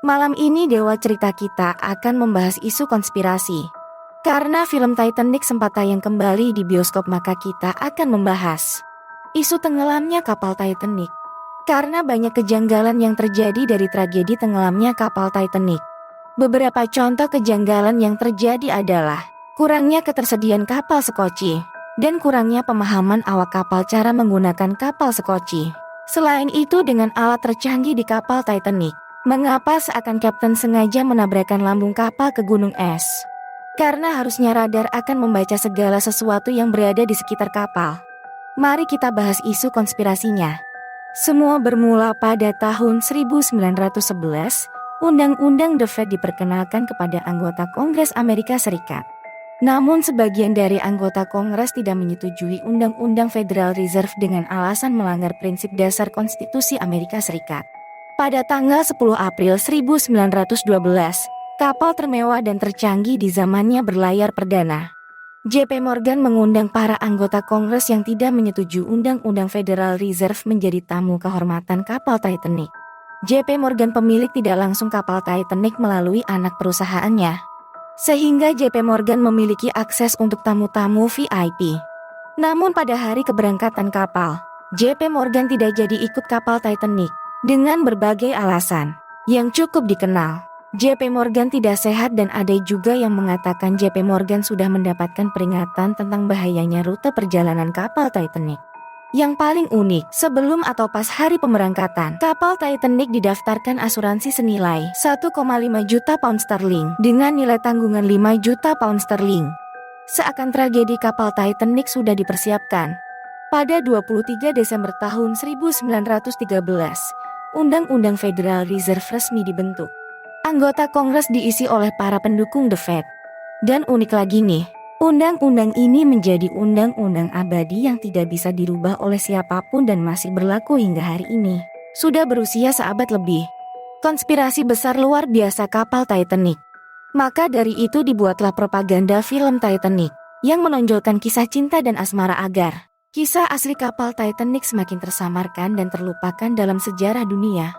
Malam ini Dewa Cerita kita akan membahas isu konspirasi. Karena film Titanic sempat tayang kembali di bioskop, maka kita akan membahas isu tenggelamnya kapal Titanic. Karena banyak kejanggalan yang terjadi dari tragedi tenggelamnya kapal Titanic. Beberapa contoh kejanggalan yang terjadi adalah kurangnya ketersediaan kapal sekoci dan kurangnya pemahaman awak kapal cara menggunakan kapal sekoci. Selain itu, dengan alat tercanggih di kapal Titanic, mengapa seakan kapten sengaja menabrakkan lambung kapal ke gunung es? Karena harusnya radar akan membaca segala sesuatu yang berada di sekitar kapal. Mari kita bahas isu konspirasinya. Semua bermula pada tahun 1911, Undang-Undang The Fed diperkenalkan kepada anggota Kongres Amerika Serikat. Namun sebagian dari anggota Kongres tidak menyetujui Undang-Undang Federal Reserve dengan alasan melanggar prinsip dasar konstitusi Amerika Serikat. Pada tanggal 10 April 1912, kapal termewah dan tercanggih di zamannya berlayar perdana. JP Morgan mengundang para anggota Kongres yang tidak menyetujui Undang-Undang Federal Reserve menjadi tamu kehormatan kapal Titanic. JP Morgan pemilik tidak langsung kapal Titanic melalui anak perusahaannya, sehingga JP Morgan memiliki akses untuk tamu-tamu VIP. Namun pada hari keberangkatan kapal, JP Morgan tidak jadi ikut kapal Titanic dengan berbagai alasan yang cukup dikenal. JP Morgan tidak sehat dan ada juga yang mengatakan JP Morgan sudah mendapatkan peringatan tentang bahayanya rute perjalanan kapal Titanic. Yang paling unik, sebelum atau pas hari pemberangkatan, kapal Titanic didaftarkan asuransi senilai 1,5 juta pound sterling dengan nilai tanggungan 5 juta pound sterling. Seakan tragedi kapal Titanic sudah dipersiapkan. Pada 23 Desember tahun 1913, Undang-Undang Federal Reserve resmi dibentuk. Anggota Kongres diisi oleh para pendukung The Fed. Dan unik lagi nih, undang-undang ini menjadi undang-undang abadi yang tidak bisa dirubah oleh siapapun dan masih berlaku hingga hari ini. Sudah berusia seabad lebih. Konspirasi besar luar biasa kapal Titanic. Maka dari itu dibuatlah propaganda film Titanic yang menonjolkan kisah cinta dan asmara agar kisah asli kapal Titanic semakin tersamarkan dan terlupakan dalam sejarah dunia.